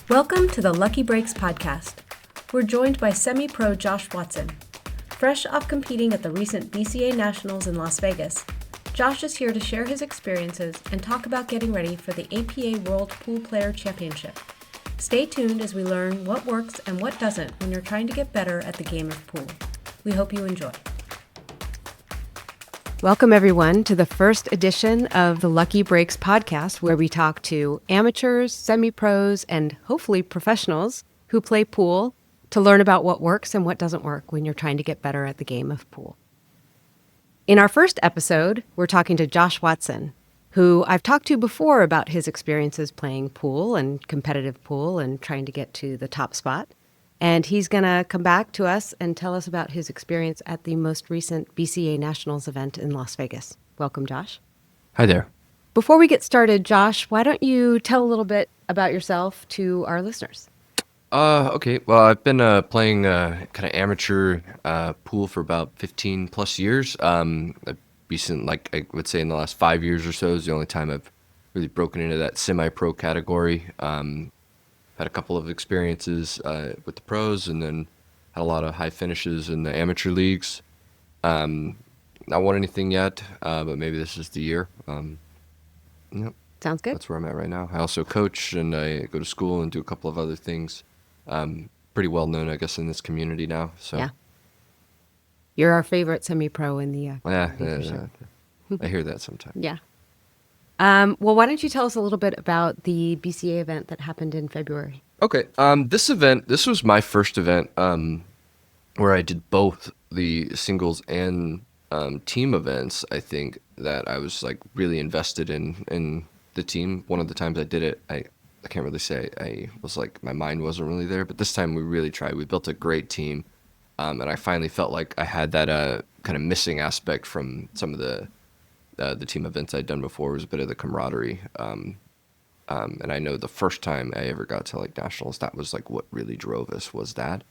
Welcome to the Lucky Breaks podcast. We're joined by semi-pro Josh Watson. Fresh off competing at the recent BCA Nationals in Las Vegas, Josh is here to share his experiences and talk about getting ready for the APA World Pool Player Championship. Stay tuned as we learn what works and what doesn't when you're trying to get better at the game of pool. We hope you enjoy. Welcome, everyone, to the first edition of the Lucky Breaks podcast, where we talk to amateurs, semi-pros, and hopefully professionals who play pool to learn about what works and what doesn't work when you're trying to get better at the game of pool. In our first episode, we're talking to Josh Watson, who I've talked to before about his experiences playing pool and competitive pool and trying to get to the top spot. And he's going to come back to us and tell us about his experience at the most recent BCA Nationals event in Las Vegas. Welcome, Josh. Hi there. Before we get started, Josh, why don't you tell a little bit about yourself to our listeners? Okay. Well, I've been playing kind of amateur pool for about 15 plus years. Recent, like I would say in the last 5 years or so is the only time I've really broken into that semi-pro category. Had a couple of experiences with the pros, and then had a lot of high finishes in the amateur leagues. Not won anything yet, but maybe this is the year. Yep, Sounds good. that's where I'm at right now. I also coach, and I go to school and do a couple of other things. Pretty well known, I guess, in this community now. So Yeah. You're our favorite semi-pro in the yeah, for sure. I hear that sometimes. Yeah. Well, why don't you tell us a little bit about the BCA event that happened in February? Okay. This was my first event where I did both the singles and team events. I think that I was like really invested in the team. One of the times I did it, I can't really say I was like, my mind wasn't really there, but this time we really tried. We built a great team, and I finally felt like I had that kind of missing aspect from some of the team events I'd done before. Was a bit of the camaraderie. And I know the first time I ever got to like nationals, that was like what really drove us, was that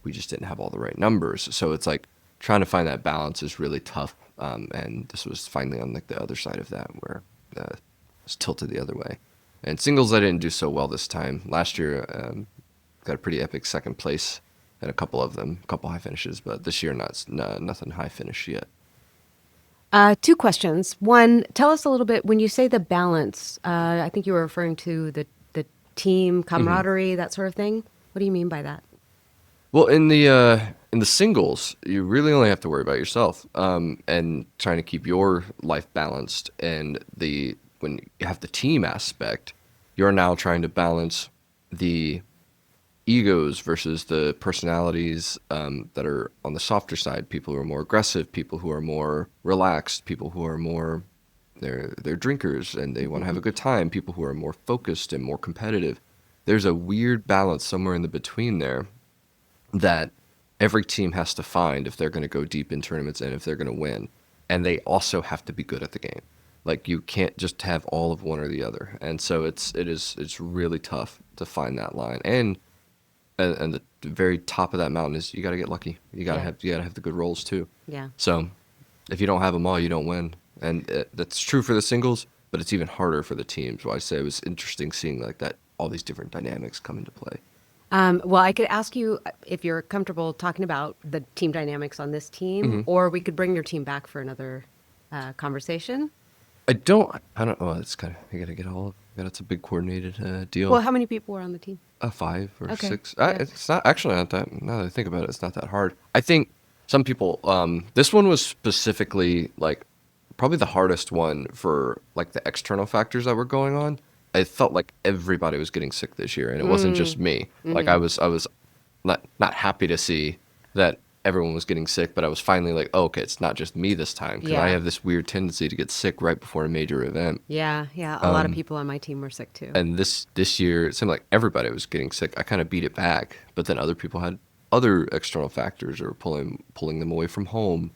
we just didn't have all the right numbers. So it's like trying to find that balance is really tough. And this was finally on like the other side of that, where it was tilted the other way. And singles, I didn't do so well this time. Last year, got a pretty epic second place in a couple of them, a couple high finishes, but this year nothing high finish yet. Two questions. One, tell us a little bit, when you say the balance, I think you were referring to the team camaraderie, that sort of thing. What do you mean by that? Well, in the singles, you really only have to worry about yourself, and trying to keep your life balanced. And when you have the team aspect, you're now trying to balance the egos versus the personalities that are on the softer side. People who are more aggressive, people who are more relaxed, people who are more they're drinkers and they want to have a good time, people who are more focused and more competitive. There's a weird balance somewhere in the between there that every team has to find if they're going to go deep in tournaments and if they're going to win. And they also have to be good at the game. Like, you can't just have all of one or the other. And so it's really tough to find that line. And the very top of that mountain is you got to get lucky. You got to have the good rolls too. Yeah. So if you don't have them all, you don't win. And that's true for the singles, but it's even harder for the teams. So I say it was interesting seeing like that, all these different dynamics come into play. Well, I could ask you if you're comfortable talking about the team dynamics on this team, or we could bring your team back for another conversation. I don't know. It's kind of, you got to get all of it. It's a big coordinated deal. Well, how many people were on the team? 5 or Okay. 6. Yeah. It's not actually not that. Now that I think about it, it's not that hard. I think some people. This one was specifically like probably the hardest one for like the external factors that were going on. I felt like everybody was getting sick this year, and it wasn't just me. Like I was not happy to see that everyone was getting sick, but I was finally like, oh, okay, it's not just me this time, because Yeah. I have this weird tendency to get sick right before a major event. Yeah. A lot of people on my team were sick too. And this year, it seemed like everybody was getting sick. I kind of beat it back, but then other people had other external factors or pulling them away from home.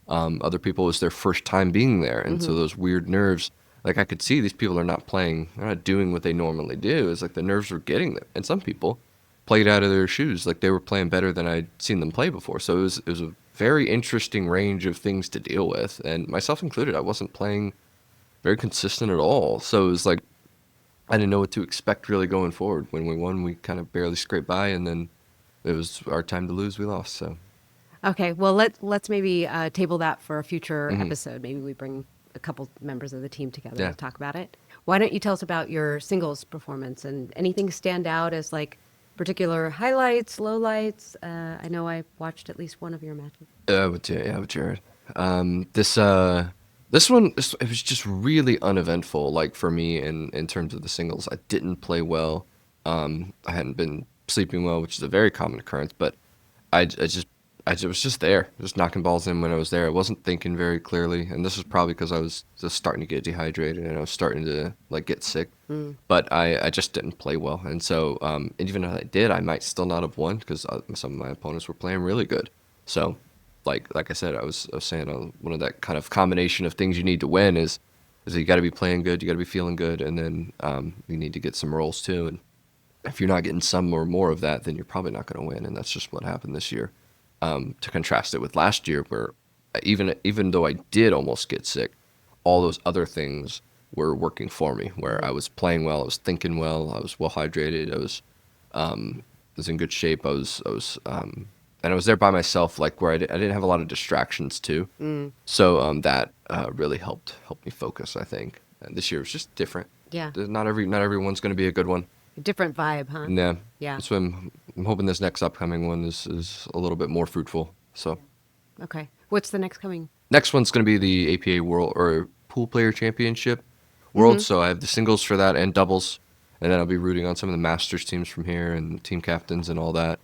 Other people, it was their first time being there, and so those weird nerves, like I could see these people are not playing, they're not doing what they normally do. It's like the nerves were getting them, and some people played out of their shoes, like they were playing better than I'd seen them play before. So it was a very interesting range of things to deal with, and myself included. I wasn't playing very consistent at all. So it was like I didn't know what to expect really going forward. When we won, we kind of barely scraped by, and then it was our time to lose. We lost. So, Okay, well let's maybe table that for a future hmm episode. Maybe we bring a couple members of the team together to yeah. talk about it. Why don't you tell us about your singles performance and anything stand out as like particular highlights, lowlights? I know I watched at least one of your matches. With Jared. This it was just really uneventful. Like for me, in terms of the singles, I didn't play well. I hadn't been sleeping well, which is a very common occurrence. But I was just there, just knocking balls in when I was there. I wasn't thinking very clearly, and this was probably because I was just starting to get dehydrated and I was starting to like get sick. But I just didn't play well, and so and even if I did, I might still not have won because some of my opponents were playing really good. So, like I said, I was saying one of that kind of combination of things you need to win is you got to be playing good, you got to be feeling good, and then you need to get some rolls too. And if you're not getting some or more of that, then you're probably not going to win, and that's just what happened this year. To contrast it with last year, where even though I did almost get sick, all those other things were working for me. Where I was playing well, I was thinking well, I was well hydrated, I was in good shape. And I was there by myself, like where I didn't have a lot of distractions too. So that really helped me focus, I think. And this year was just different. Yeah, Not everyone's going to be a good one. a different vibe, huh? Yeah. Yeah. So I'm hoping this next upcoming one is a little bit more fruitful. So Okay. What's the next coming? next one's going to be the APA World or Pool Player Championship World. Mm-hmm. So I have the singles for that and doubles, and then I'll be rooting on some of the Masters teams from here and team captains and all that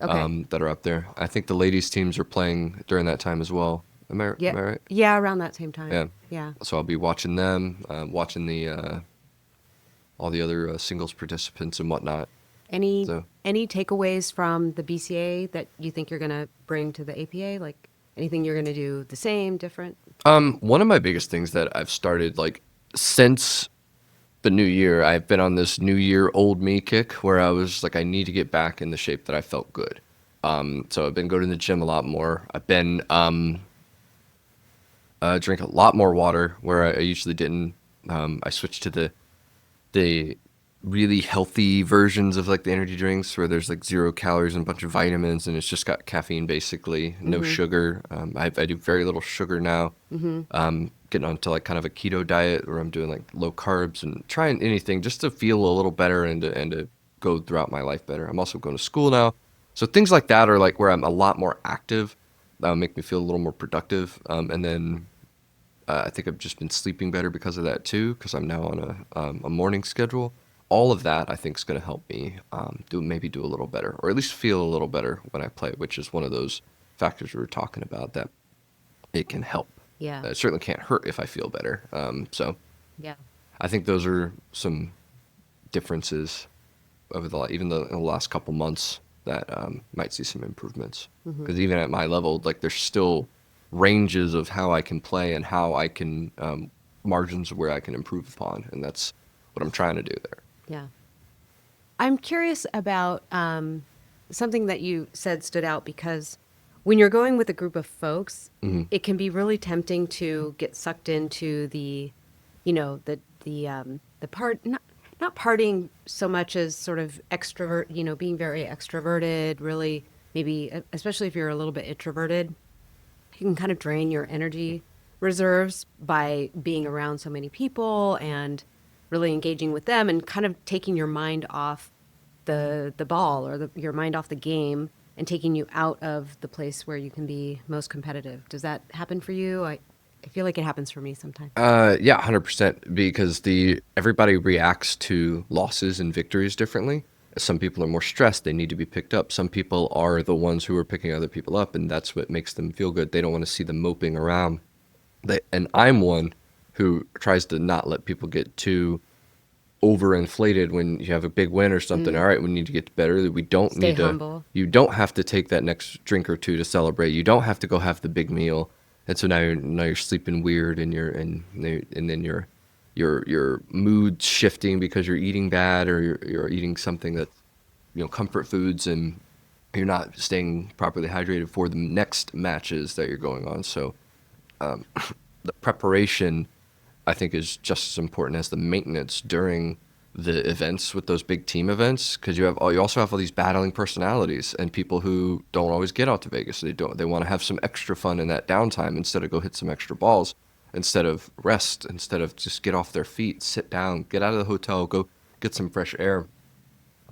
Okay. that are up there. I think the ladies teams are playing during that time as well. Yeah. Am I right? Yeah, around that same time. Yeah. Yeah. So I'll be watching them, watching the all the other singles participants and whatnot. Any So. any takeaways from the BCA that you think you're going to bring to the APA? Like anything you're going to do the same, different? One of my biggest things that I've started like since the new year, I've been on this new year old me kick where I was like, I need to get back in the shape that I felt good. So I've been going to the gym a lot more. I've been drink a lot more water where I usually didn't. I switched to the really healthy versions of like the energy drinks where there's like 0 calories and a bunch of vitamins and it's just got caffeine basically, no sugar. I do very little sugar now. Getting onto like kind of a keto diet where I'm doing like low carbs and trying anything just to feel a little better and to go throughout my life better. I'm also going to school now. So things like that are like where I'm a lot more active, make me feel a little more productive. And then I think I've just been sleeping better because of that too, because I'm now on a morning schedule. All of that I think is going to help me do a little better, or at least feel a little better when I play, which is one of those factors we were talking about that it can help. Yeah. It certainly can't hurt if I feel better. So Yeah. I think those are some differences over in the last couple months that might see some improvements. Because even at my level, like there's still ranges of how I can play and how I can margins where I can improve upon, and that's what I'm trying to do there. Yeah. I'm curious about something that you said stood out because when you're going with a group of folks, it can be really tempting to get sucked into the, the part, not partying so much as sort of extrovert, being very extroverted, really maybe, especially if you're a little bit introverted, you can kind of drain your energy reserves by being around so many people and really engaging with them and kind of taking your mind off the ball or your mind off the game and taking you out of the place where you can be most competitive. Does that happen for you? I feel like it happens for me sometimes. Yeah, 100%. Because everybody reacts to losses and victories differently. Some people are more stressed; they need to be picked up. Some people are the ones who are picking other people up, and that's what makes them feel good. They don't want to see them moping around. And I'm one who tries to not let people get too overinflated when you have a big win or something. All right, we need to get better. We don't Stay need to. humble. You don't have to take that next drink or two to celebrate. You don't have to go have the big meal. And so now you're sleeping weird, and then your mood's shifting because you're eating bad or you're eating something that's comfort foods, and you're not staying properly hydrated for the next matches that you're going on. So the preparation, I think, is just as important as the maintenance during the events with those big team events, because you also have all these battling personalities and people who don't always get out to Vegas. They want to have some extra fun in that downtime instead of go hit some extra balls, instead of rest, instead of just get off their feet, sit down, get out of the hotel, go get some fresh air.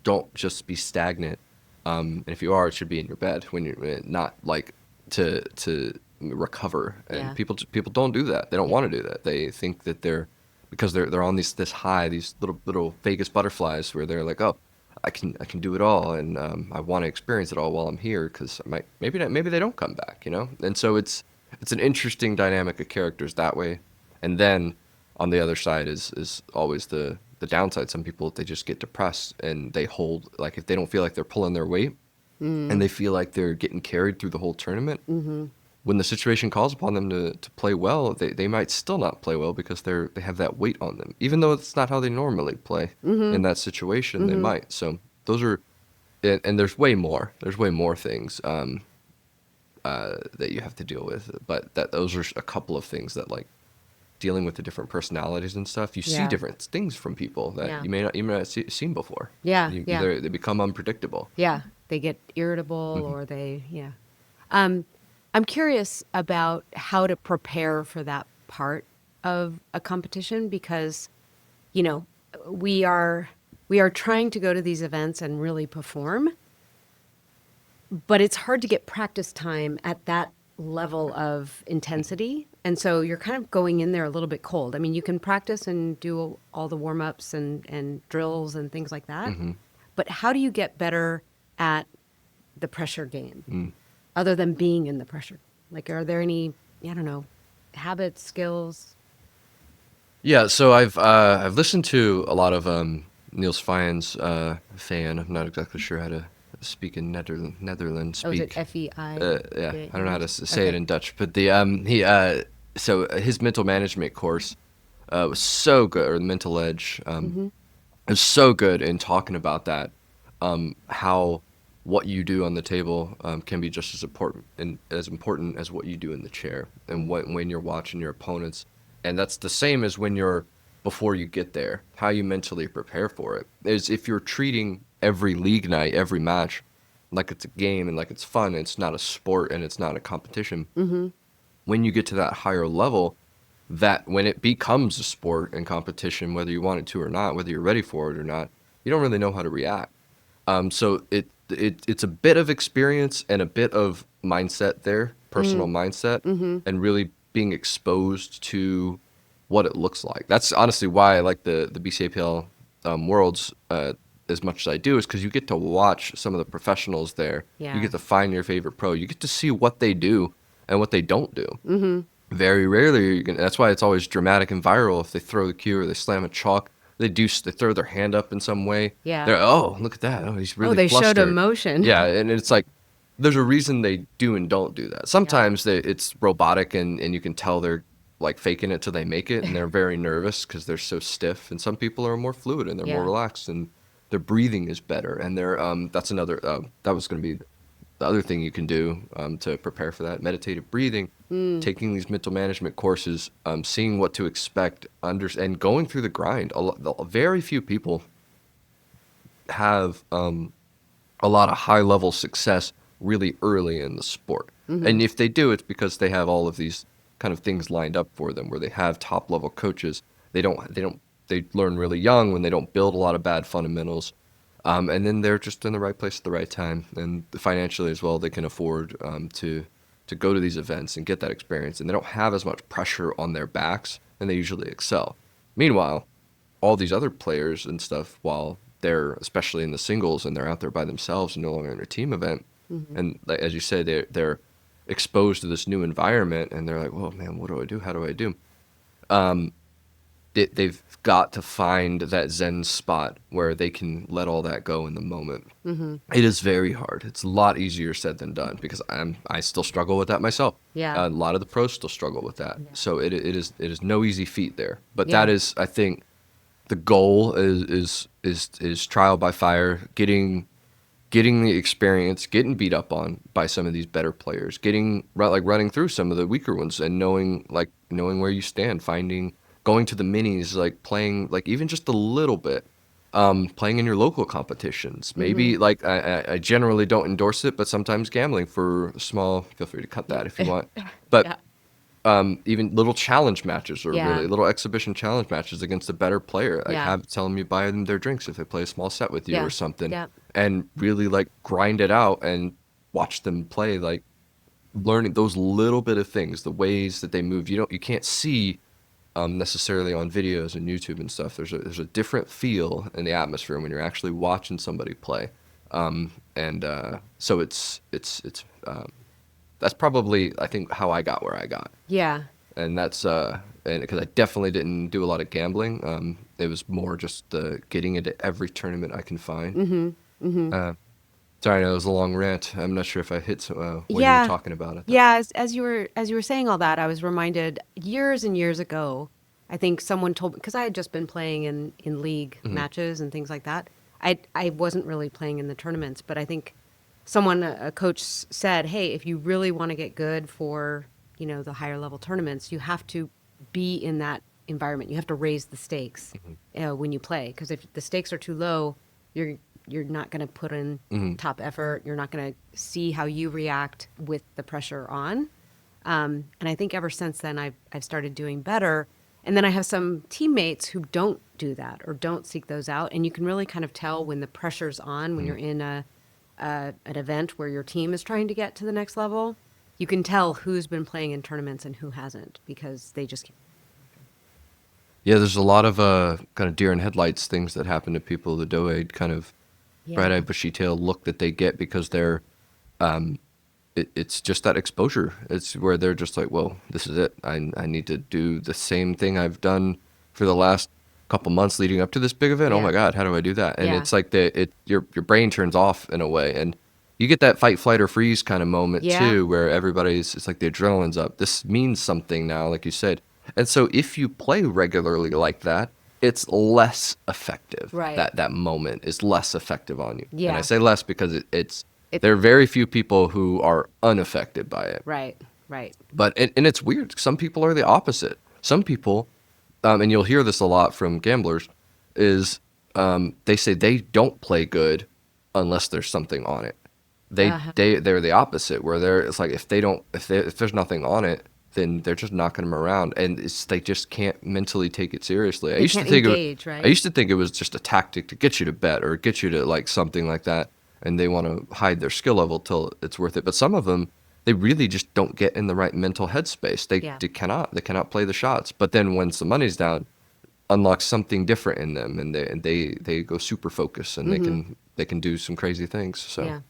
Don't just be stagnant. And if you are, it should be in your bed when you're not like to recover. And Yeah. people don't do that. They don't want to do that. They think that because they're on this high, these little Vegas butterflies where they're like, oh, I can do it all, and I want to experience it all while I'm here, because maybe they don't come back, you know. And so it's an interesting dynamic of characters that way. And then on the other side is always the downside. Some people, they just get depressed and they hold, like, if they don't feel like they're pulling their weight and they feel like they're getting carried through the whole tournament, when the situation calls upon them to play well, they might still not play well because they have that weight on them, even though it's not how they normally play in that situation. They might. So those are, and there's way more things that you have to deal with, but those are a couple of things that, like, dealing with the different personalities and stuff, you see Yeah. different things from people that Yeah. you may not seen before. Yeah, yeah. They become unpredictable. Yeah, they get irritable or yeah. I'm curious about how to prepare for that part of a competition, because, you know, we are trying to go to these events and really perform, but it's hard to get practice time at that level of intensity. And so you're kind of going in there a little bit cold. I mean, you can practice and do all the warm-ups and drills and things like that. But how do you get better at the pressure game other than being in the pressure? Like, are there any, I don't know, habits, skills? Yeah, so I've listened to a lot of Niels Fijn's fan. I'm not exactly sure how to speak in Netherlands Oh, is it speak. FEI? Yeah, I don't know how to say it Okay. in Dutch, but so his mental management course was so good, or the mental edge. It was so good in talking about that, how what you do on the table can be just as important as what you do in the chair, and when you're watching your opponents. And that's the same as when you're before you get there, how you mentally prepare for it. Is if you're treating every league night, every match, like it's a game and like it's fun, and it's not a sport and it's not a competition. When you get to that higher level, that when it becomes a sport and competition, whether you want it to or not, whether you're ready for it or not, you don't really know how to react. So it's a bit of experience and a bit of mindset there, personal mindset, and really being exposed to what it looks like. That's honestly why I like the BCAPL Worlds as much as I do, is because you get to watch some of the professionals there. Yeah. You get to find your favorite pro. You get to see what they do and what they don't do. Very rarely, that's why it's always dramatic and viral. If they throw the cue or they slam a chalk, they throw their hand up in some way. Yeah. They're, oh, look at that. Oh, he's really they showed flustered. emotion. Yeah, and it's like, there's a reason they do and don't do that. Sometimes it's robotic and you can tell they're like faking it till they make it, and they're very nervous because they're so stiff. And some people are more fluid and they're more relaxed, and their breathing is better. And they're that's another that was going to be the other thing you can do to prepare for that: meditative breathing, taking these mental management courses, seeing what to expect, and going through the grind. Very few people have a lot of high level success really early in the sport. And if they do, it's because they have all of these kind of things lined up for them, where they have top level coaches. They learn really young when they don't build a lot of bad fundamentals. And then they're just in the right place at the right time, and financially as well, they can afford to go to these events and get that experience, and they don't have as much pressure on their backs, and they usually excel. Meanwhile, all these other players and stuff, while they're especially in the singles and they're out there by themselves and no longer in a team event, and like, as you say, they're exposed to this new environment, and they're like, "Whoa, man, what do I do? How do I do?" They've got to find that Zen spot where they can let all that go in the moment. It is very hard. It's a lot easier said than done, because I still struggle with that myself. Yeah. A lot of the pros still struggle with that. So it is no easy feat there. But Yeah. that is, I think, the goal is trial by fire, getting the experience, getting beat up on by some of these better players, running through some of the weaker ones, and knowing where you stand, going to the minis, like playing like even just a little bit, Playing in your local competitions. Mm-hmm. Maybe like I generally don't endorse it, but sometimes gambling for small. Feel free to cut that if you want. But Yeah. even little challenge matches or Yeah. really little exhibition challenge matches against a better player, like Yeah. tell them you buy them their drinks if they play a small set with you or Yeah. something, Yeah. and really like grind it out and watch them play, like learning those little bit of things, the ways that they move. You can't see necessarily on videos and YouTube and stuff. There's a different feel in the atmosphere when you're actually watching somebody play, and so it's that's probably I think how I got where I got. Yeah. And that's and because I definitely didn't do a lot of gambling. It was more just getting into every tournament I can find. Mm-hmm. Mm-hmm. Uh, sorry, I know it was a long rant. I'm not sure if I hit what you were Yeah. talking about at that. Yeah. As you were saying all that, I was reminded years and years ago, I think someone told me, because I had just been playing in league Hmm. matches and things like that. I wasn't really playing in the tournaments, but I think someone, a coach said, hey, if you really want to get good for, the higher level tournaments, you have to be in that environment. You have to raise the stakes when you play, because if the stakes are too low, you're not going to put in Hmm. top effort. You're not going to see how you react with the pressure on. And I think ever since then, I've started doing better. And then I have some teammates who don't do that or don't seek those out. And you can really kind of tell when the pressure's on, when Hmm. you're in an event where your team is trying to get to the next level. You can tell who's been playing in tournaments and who hasn't, because they just. Yeah, there's a lot of kind of deer in headlights things that happen to people. The doe-eyed kind of Yeah. bright-eyed, bushy-tailed look that they get because they're it's just that exposure. It's where they're just like, well, this is it. I need to do the same thing I've done for the last couple months leading up to this big event. Oh Yeah. my God, how do I do that? And Yeah. it's like your brain turns off in a way, and you get that fight, flight, or freeze kind of moment Yeah. too, where it's like the adrenaline's up. This means something now, like you said. And so if you play regularly like that, it's less effective. Right. That moment is less effective on you. And I Yeah. say less because it's It, there are very few people who are unaffected by it. right. Right. But and it's weird. Some people are the opposite. Some people, and you'll hear this a lot from gamblers, is they say they don't play good unless there's something on it. Uh-huh. They're the opposite, where it's like if there's nothing on it, then they're just knocking them around, and they just can't mentally take it seriously. They can't engage, right? I used to think it was just a tactic to get you to bet or get you to like something like that, and they want to hide their skill level till it's worth it. But some of them, they really just don't get in the right mental headspace. Yeah. They cannot play the shots. But then once the money's down, unlocks something different in them, and they go super focused, and they can do some crazy things. So. Yeah.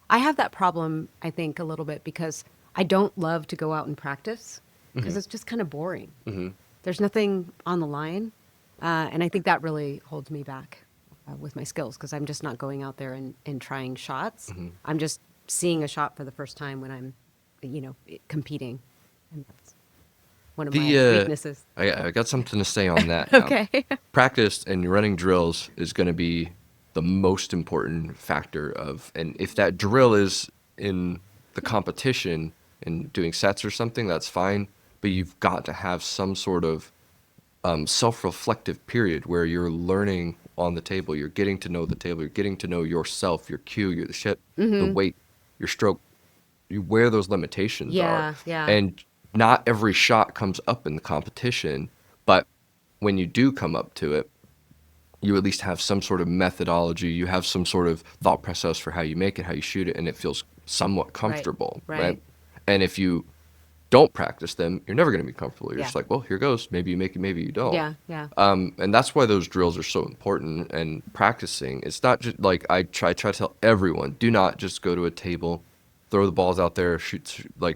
I have that problem, I think, a little bit because I don't love to go out and practice because it's just kind of boring. Hmm. There's nothing on the line. And I think that really holds me back with my skills, because I'm just not going out there and trying shots. Hmm. I'm just seeing a shot for the first time when I'm, competing. And that's one of my weaknesses. I got something to say on that. Now. Okay. Practice and running drills is going to be the most important factor and if that drill is in the competition and doing sets or something, that's fine. But you've got to have some sort of self-reflective period where you're learning on the table, you're getting to know the table, you're getting to know yourself, your cue, your the shit, the weight, your stroke, where those limitations are. Yeah. And not every shot comes up in the competition, but when you do come up to it, you at least have some sort of methodology, you have some sort of thought process for how you make it, how you shoot it, and it feels somewhat comfortable, right? And if you don't practice them, you're never going to be comfortable. You're just like, well, here goes. Maybe you make it, maybe you don't. Yeah. And that's why those drills are so important. And practicing, it's not just like I try to tell everyone, do not just go to a table, throw the balls out there,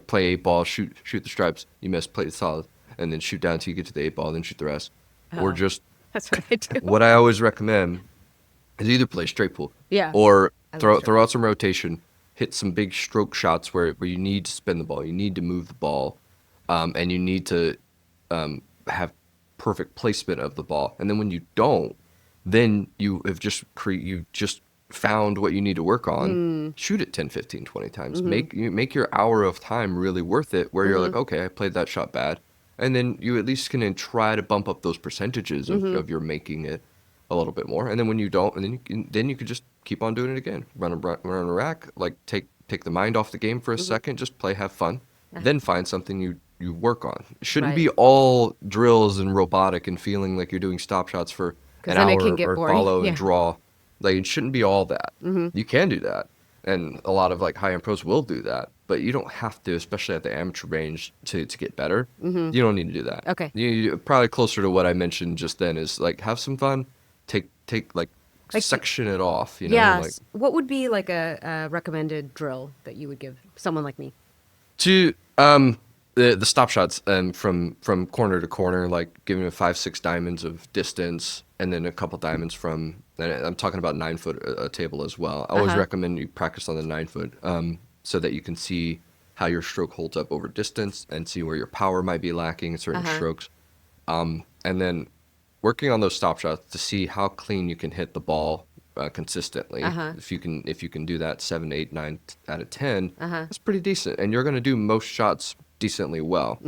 play 8 ball, shoot the stripes, you miss, play it solid, and then shoot down until you get to the 8 ball, then shoot the rest. Or just That's what I do. what I always recommend is either play straight pool, Yeah. or I love throw straight out some rotation, hit some big stroke shots where you need to spin the ball, you need to move the ball, and you need to have perfect placement of the ball. And then when you don't, then you have just found what you need to work on. Shoot it 10, 15, 20 times. Make your hour of time really worth it, where you're like, okay, I played that shot bad. And then you at least can try to bump up those percentages of your making it. a little bit more, and then when you don't, and then you could just keep on doing it again. Run a rack, like take the mind off the game for a second, just play, have fun, then find something you work on. It shouldn't Right. be all drills and robotic and feeling like you're doing stop shots for 'Cause an then it can hour get or boring. follow and Yeah. draw. Like it shouldn't be all that. You can do that, and a lot of like high end pros will do that, but you don't have to, especially at the amateur range, to get better. You don't need to do that. Okay. You probably closer to what I mentioned just then is like have some fun, take like Like- section it off, like Yes. What would be like a recommended drill that you would give someone like me? to the stop shots from corner to corner, like giving it 5-6 diamonds of distance, and then a couple diamonds from. And I'm talking about 9-foot a table as well. I always recommend you practice on the 9-foot, so that you can see how your stroke holds up over distance and see where your power might be lacking in certain strokes, and then working on those stop shots to see how clean you can hit the ball consistently. If you can do that 7, 8, 9 out of 10, that's pretty decent, and you're going to do most shots decently well.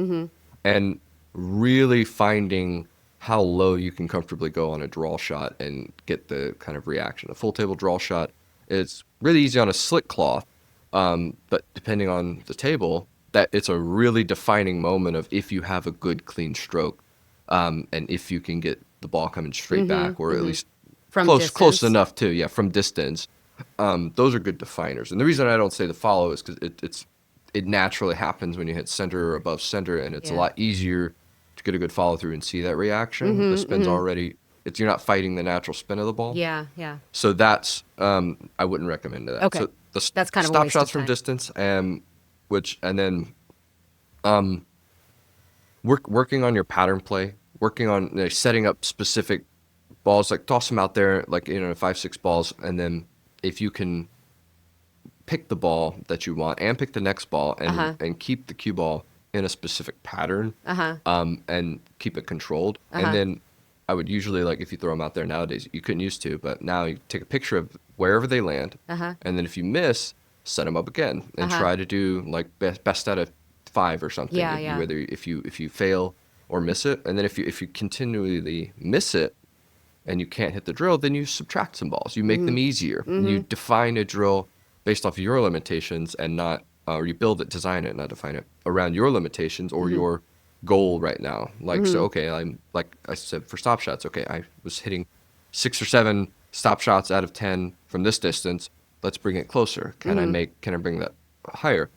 And really finding how low you can comfortably go on a draw shot and get the kind of reaction. A full table draw shot is really easy on a slick cloth, but depending on the table, that it's a really defining moment of if you have a good clean stroke, and if you can get the ball coming straight back, or at least From close distance. enough to, from distance. Those are good definers. And the reason I don't say the follow is because it naturally happens when you hit center or above center, and it's a lot easier to get a good follow through and see that reaction. The spin's already, you're not fighting the natural spin of the ball. Yeah. So that's, I wouldn't recommend that. Okay. So That's kind of a stop waste of shots from time. distance, and then working on your pattern play, working on setting up specific balls, like toss them out there, like 5-6 balls, and then if you can pick the ball that you want and pick the next ball and keep the cue ball in a specific pattern, and keep it controlled, and then I would usually, like, if you throw them out there nowadays, you couldn't used to, but now you take a picture of wherever they land, and then if you miss, set them up again and try to do like best out of 5 or something. Whether if you fail or miss it, and then if you continually miss it and you can't hit the drill, then you subtract some balls. You make them easier. You define a drill based off of your limitations, and not, or you design it, not define it, around your limitations or your goal right now. Like, so, okay, I'm, like I said, for stop shots, okay, I was hitting 6 or 7 stop shots out of 10 from this distance. Let's bring it closer. Can I bring that higher?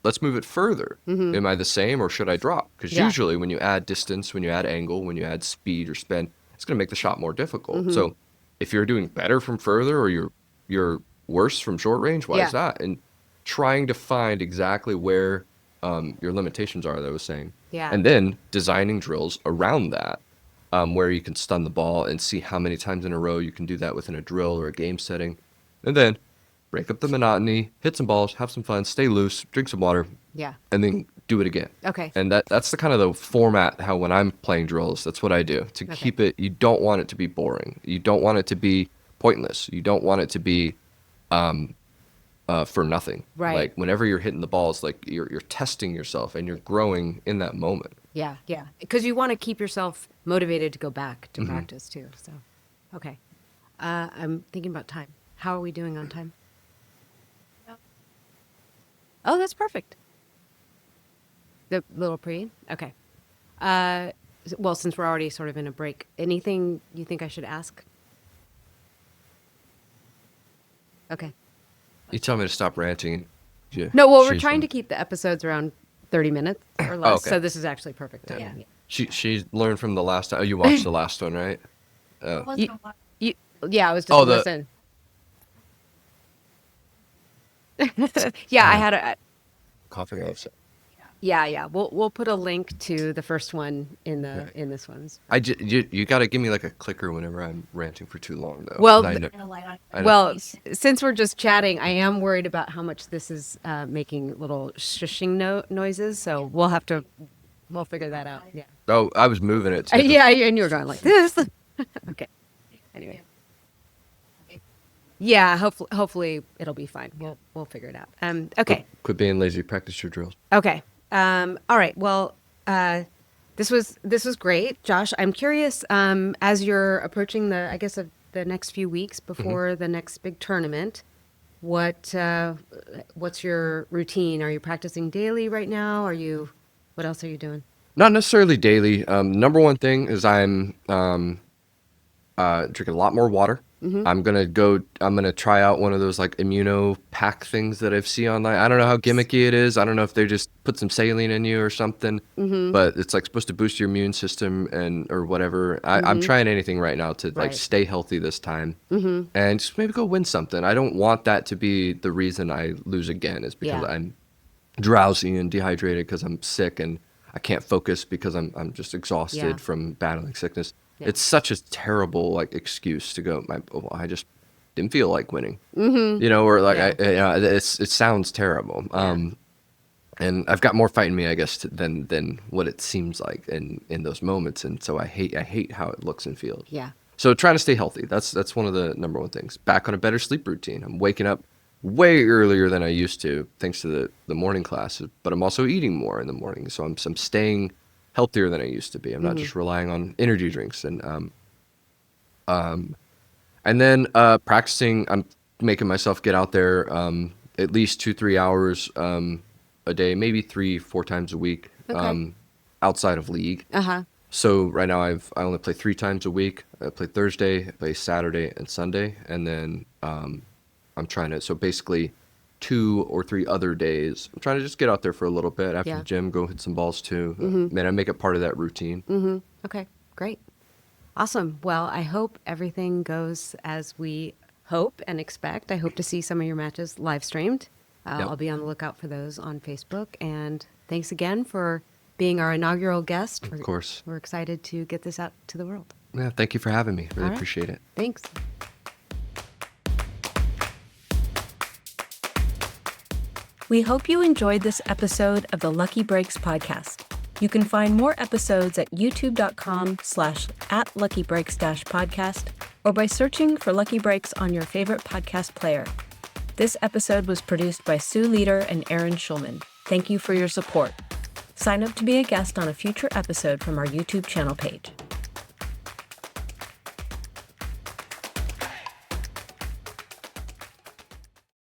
Let's move it further. Am I the same, or should I drop? Because usually when you add distance, when you add angle, when you add speed or spin, it's going to make the shot more difficult. So if you're doing better from further, or you're worse from short range, why is that? And trying to find exactly where your limitations are, that I was saying. And then designing drills around that, where you can stun the ball and see how many times in a row you can do that within a drill or a game setting. And then break up the monotony, hit some balls, have some fun, stay loose, drink some water, and then do it again. Okay. And that's the kind of the format, how when I'm playing drills, that's what I do. To keep it, you don't want it to be boring. You don't want it to be pointless. You don't want it to be for nothing. Right. Like, whenever you're hitting the balls, like you're testing yourself and you're growing in that moment. Yeah. Because you want to keep yourself motivated to go back to practice too. So, okay. I'm thinking about time. How are we doing on time? Oh, that's perfect. The little pre? Okay. Well, since we're already sort of in a break, anything you think I should ask? Okay. You tell me to stop ranting. No, well, we're trying to keep the episodes around 30 minutes or less, okay. so this is actually perfect time. Yeah. She learned from the last time. Oh, you watched the last one, right? Oh. Yeah, I was just listening. Yeah, I had a... Coughing upset. Yeah. We'll put a link to the first one in this one. You got to give me like a clicker whenever I'm ranting for too long, though. Well, since we're just chatting, I am worried about how much this is making little shushing noises. So we'll figure that out. Yeah. Oh, I was moving it too. Yeah, and you were going like this. Okay. Anyway. Yeah. Hopefully it'll be fine. We'll figure it out. Okay. Quit being lazy. Practice your drills. Okay. All right. Well, This was great, Josh. I'm curious, as you're approaching the next few weeks before the next big tournament, what's your routine? Are you practicing daily right now? What else are you doing? Not necessarily daily. Number one thing is I'm drinking a lot more water. I'm gonna try out one of those like immuno pack things that I've seen online. I don't know how gimmicky it is. I don't know if they just put some saline in you or something, but it's like supposed to boost your immune system or whatever. I'm trying anything right now to like Right. stay healthy this time and just maybe go win something. I don't want that to be the reason I lose again is because Yeah. I'm drowsy and dehydrated because I'm sick and I can't focus because I'm just exhausted Yeah. from battling sickness. Yeah. It's such a terrible like excuse to go. I just didn't feel like winning, or like Yeah. it sounds terrible. And I've got more fight in me, I guess, than what it seems like in those moments. And so I hate how it looks and feels. Yeah. So trying to stay healthy. That's one of the number one things. Back on a better sleep routine. I'm waking up way earlier than I used to, thanks to the morning classes. But I'm also eating more in the morning, so I'm staying healthier than I used to be. I'm not just relying on energy drinks and then practicing. I'm making myself get out there at least 2-3 hours a day, maybe 3-4 times a week Okay. outside of league. Uh-huh. So right now I only play 3 times a week. I play Thursday, I play Saturday and Sunday, and then I'm trying to, so basically 2 or 3 other days, I'm trying to just get out there for a little bit after Yeah. the gym, go hit some balls too. Man, I make it part of that routine. Okay, great. Awesome. Well, I hope everything goes as we hope and expect. I hope to see some of your matches live streamed. Yep. I'll be on the lookout for those on Facebook. And thanks again for being our inaugural guest. Of course. We're excited to get this out to the world. Yeah, thank you for having me. Really All right. appreciate it. Thanks. We hope you enjoyed this episode of the Lucky Breaks podcast. You can find more episodes at youtube.com/@luckybreaks-podcast or by searching for Lucky Breaks on your favorite podcast player. This episode was produced by Sue Leader and Aaron Schulman. Thank you for your support. Sign up to be a guest on a future episode from our YouTube channel page.